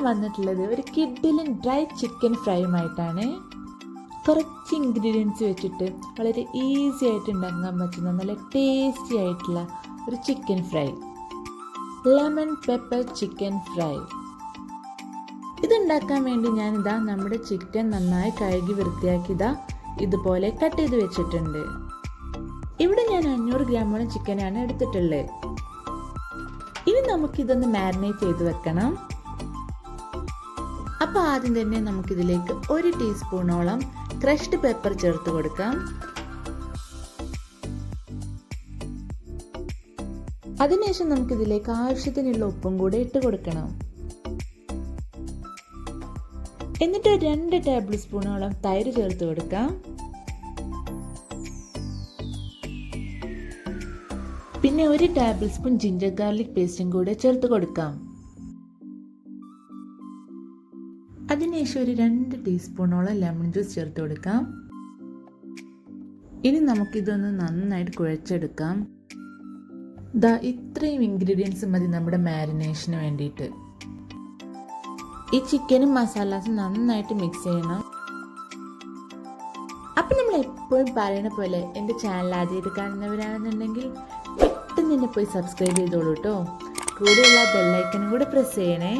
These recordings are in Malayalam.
വന്നിട്ടുള്ളത് ഒരു കിഡിലും ഡ്രൈ ചിക്കൻ ഫ്രൈയുമായിട്ടാണ്. കുറച്ച് ഇൻഗ്രീഡിയൻസ് വെച്ചിട്ട് വളരെ ഈസി ആയിട്ട് ഉണ്ടാക്കാൻ പറ്റുന്ന നല്ല ടേസ്റ്റി ആയിട്ടുള്ള ഒരു chicken fry, lemon pepper chicken fry. ഇതുണ്ടാക്കാൻ വേണ്ടി ഞാനിതാ നമ്മുടെ ചിക്കൻ നന്നായി കഴുകി വൃത്തിയാക്കിയതാ ഇതുപോലെ കട്ട് ചെയ്ത് വെച്ചിട്ടുണ്ട്. ഇവിടെ ഞാൻ 500 ഗ്രാമോളം ചിക്കനാണ് എടുത്തിട്ടുള്ളത്. ഇനി നമുക്കിതൊന്ന് മാരിനേറ്റ് ചെയ്ത് വെക്കണം. അപ്പോൾ ആദ്യം തന്നെ നമുക്കിതിലേക്ക് 1 ടീസ്പൂണോളം ക്രഷ്ഡ് പെപ്പർ ചേർത്ത് കൊടുക്കാം. അതിനുശേഷം നമുക്കിതിലേക്ക് ആവശ്യത്തിനുള്ള ഉപ്പും കൂടെ ഇട്ട് കൊടുക്കണം. എന്നിട്ട് 2 ടേബിൾ സ്പൂണോളം തൈര് ചേർത്ത് കൊടുക്കാം. പിന്നെ 1 ടേബിൾ സ്പൂൺ ജിഞ്ചർ ഗാർലിക് പേസ്റ്റും കൂടെ ചേർത്ത് കൊടുക്കാം. അതിനുശേഷം 2 ടീസ്പൂണോളം ലെമൺ ജ്യൂസ് ചേർത്ത് കൊടുക്കാം. ഇനി നമുക്കിതൊന്ന് നന്നായിട്ട് കുഴച്ചെടുക്കാം. ഇത്രയും ഇൻഗ്രീഡിയൻസ് മതി നമ്മുടെ മാരിനേഷന് വേണ്ടിയിട്ട്. ഈ ചിക്കനും മസാലാസും നന്നായിട്ട് മിക്സ് ചെയ്യണം. അപ്പം നമ്മൾ എപ്പോഴും പറയുന്ന പോലെ എൻ്റെ ചാനൽ ആദ്യമായിട്ട് കാണുന്നവരാണെന്നുണ്ടെങ്കിൽ പെട്ടെന്ന് തന്നെ പോയി സബ്സ്ക്രൈബ് ചെയ്തോളൂ കേട്ടോ. കൂടെയുള്ള ബെല്ലൈക്കനും കൂടെ പ്രസ് ചെയ്യണേ.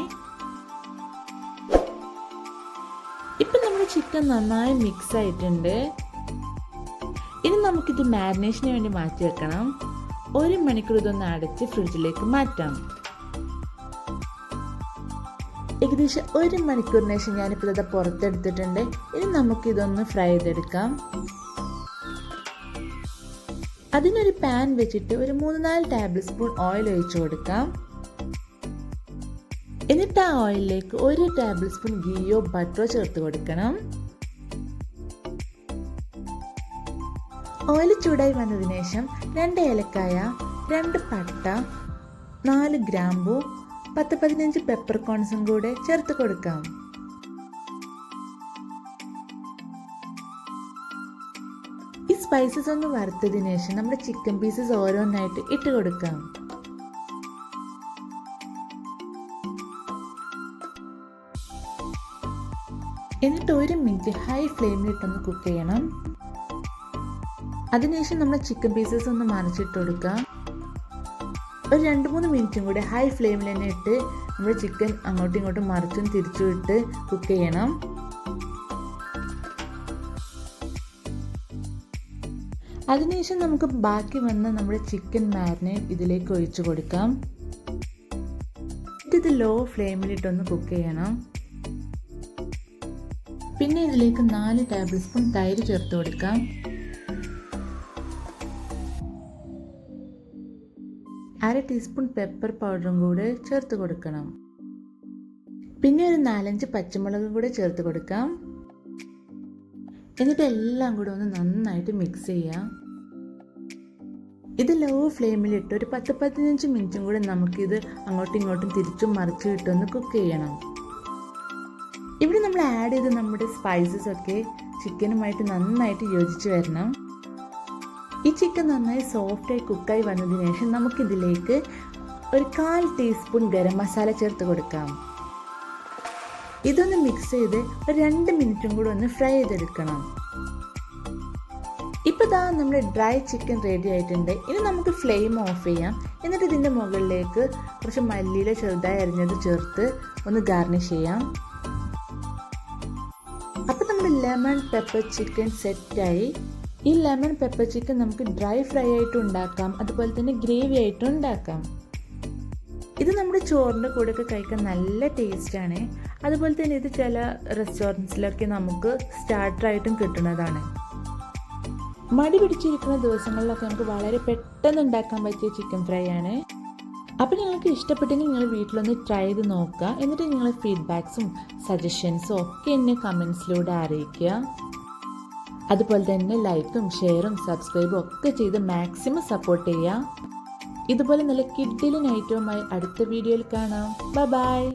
ഇപ്പം നമ്മുടെ ചിക്കൻ നന്നായി മിക്സ് ആയിട്ടുണ്ട്. ഇനി നമുക്കിത് മാരിനേഷന് വേണ്ടി മാറ്റി വെക്കണം. 1 മണിക്കൂർ ഇതൊന്ന് അടച്ച് ഫ്രിഡ്ജിലേക്ക് മാറ്റാം. ഏകദേശം 1 മണിക്കൂറിന് ശേഷം ഞാനിപ്പോൾ ഇത് പുറത്തെടുത്തിട്ടുണ്ട്. ഇനി നമുക്കിതൊന്ന് ഫ്രൈ ചെയ്തെടുക്കാം. അതിനൊരു പാൻ വെച്ചിട്ട് ഒരു 3-4 ടേബിൾ സ്പൂൺ ഓയിൽ ഒഴിച്ചു കൊടുക്കാം. എന്നിട്ട് ആ ഓയിലിലേക്ക് 1 ടേബിൾ സ്പൂൺ ഗീയോ ബട്ടറോ ചേർത്ത് കൊടുക്കണം. ഓയിൽ ചൂടായി വന്നതിന് ശേഷം 2 ഏലക്കായ, 2 പട്ട, 4 ഗ്രാമ്പു, 10-15 പെപ്പർകോൺസും കൂടെ ചേർത്ത് കൊടുക്കാം. ഈ സ്പൈസസ് ഒന്ന് വറുത്തതിന് ശേഷം നമ്മുടെ ചിക്കൻ പീസസ് ഓരോന്നായിട്ട് ഇട്ട് കൊടുക്കാം. എന്നിട്ട് 1 മിനിറ്റ് ഹൈ ഫ്ലെയിമിലിട്ടൊന്ന് കുക്ക് ചെയ്യണം. അതിനുശേഷം നമ്മൾ ചിക്കൻ പീസസ് ഒന്ന് മറിച്ചിട്ട് കൊടുക്കാം. ഒരു 2-3 മിനിറ്റും കൂടെ ഹൈ ഫ്ലെയിമിൽ തന്നെ ഇട്ട് നമ്മൾ ചിക്കൻ അങ്ങോട്ടും ഇങ്ങോട്ടും മറിച്ചും തിരിച്ചും ഇട്ട് കുക്ക് ചെയ്യണം. അതിനുശേഷം നമുക്ക് ബാക്കി വന്ന നമ്മുടെ ചിക്കൻ മാരിനേറ്റ് ഇതിലേക്ക് ഒഴിച്ചു കൊടുക്കാം. ഇത് ലോ ഫ്ലെയിമിലിട്ടൊന്ന് കുക്ക് ചെയ്യണം. പിന്നെ ഇതിലേക്ക് 4 ടേബിൾ സ്പൂൺ തൈര് ചേർത്ത് കൊടുക്കാം. 1/2 ടീസ്പൂൺ പെപ്പർ പൗഡറും കൂടെ ചേർത്ത് കൊടുക്കണം. പിന്നെ ഒരു 4-5 പച്ചമുളകും കൂടെ ചേർത്ത് കൊടുക്കാം. എന്നിട്ട് എല്ലാം കൂടെ ഒന്ന് നന്നായിട്ട് മിക്സ് ചെയ്യാം. ഇത് ലോ ഫ്ലെയിമിലിട്ട് ഒരു 10-15 മിനിറ്റും കൂടെ നമുക്കിത് അങ്ങോട്ടും ഇങ്ങോട്ടും തിരിച്ചും മറിച്ചും ഇട്ടൊന്ന് കുക്ക് ചെയ്യണം. ഇവിടെ നമ്മൾ ആഡ് ചെയ്ത് നമ്മുടെ സ്പൈസസ് ഒക്കെ ചിക്കനുമായിട്ട് നന്നായിട്ട് യോജിച്ച് വരണം. ഈ ചിക്കൻ നന്നായി സോഫ്റ്റായി കുക്കായി വന്നതിന് ശേഷം നമുക്കിതിലേക്ക് ഒരു 1/4 ടീസ്പൂൺ ഗരം മസാല ചേർത്ത് കൊടുക്കാം. ഇതൊന്ന് മിക്സ് ചെയ്ത് ഒരു 2 മിനിറ്റും കൂടെ ഒന്ന് ഫ്രൈ ചെയ്തെടുക്കണം. ഇപ്പോൾ നമ്മുടെ ഡ്രൈ ചിക്കൻ റെഡി ആയിട്ടുണ്ട്. ഇനി നമുക്ക് ഫ്ലെയിം ഓഫ് ചെയ്യാം. എന്നിട്ട് ഇതിൻ്റെ മുകളിലേക്ക് കുറച്ച് മല്ലിയില ചെറുതായി അരിഞ്ഞത് ചേർത്ത് ഒന്ന് ഗാർണിഷ് ചെയ്യാം. അപ്പോൾ നമ്മുടെ ലെമൺ പെപ്പർ ചിക്കൻ സെറ്റായി. ഈ ലെമൺ പെപ്പർ ചിക്കൻ നമുക്ക് ഡ്രൈ ഫ്രൈ ആയിട്ടും ഉണ്ടാക്കാം, അതുപോലെ തന്നെ ഗ്രേവി ആയിട്ടും ഉണ്ടാക്കാം. ഇത് നമ്മുടെ ചോറിൻ്റെ കൂടെയൊക്കെ കഴിക്കാൻ നല്ല ടേസ്റ്റാണ്. അതുപോലെ തന്നെ ഇത് ചില റെസ്റ്റോറൻറ്റ്സിലൊക്കെ നമുക്ക് സ്റ്റാർട്ടറായിട്ടും കിട്ടുന്നതാണ്. മടി പിടിച്ചിരിക്കുന്ന ദിവസങ്ങളിലൊക്കെ നമുക്ക് വളരെ പെട്ടെന്ന് ഉണ്ടാക്കാൻ പറ്റിയ ചിക്കൻ ഫ്രൈ ആണ്. അപ്പോൾ നിങ്ങൾക്ക് ഇഷ്ടപ്പെട്ടെങ്കിൽ നിങ്ങൾ വീട്ടിലൊന്ന് ട്രൈ ചെയ്ത് നോക്കുക. എന്നിട്ട് നിങ്ങളുടെ ഫീഡ്ബാക്സും സജഷൻസും ഒക്കെ എന്നെ കമൻസിലൂടെ അറിയിക്കുക. അതുപോലെ തന്നെ ലൈക്കും ഷെയറും സബ്സ്ക്രൈബും ഒക്കെ ചെയ്ത് മാക്സിമം സപ്പോർട്ട് ചെയ്യുക. ഇതുപോലെ നല്ല കിഡിലും ഐറ്റവുമായി അടുത്ത വീഡിയോയിൽ കാണാം. ബൈ.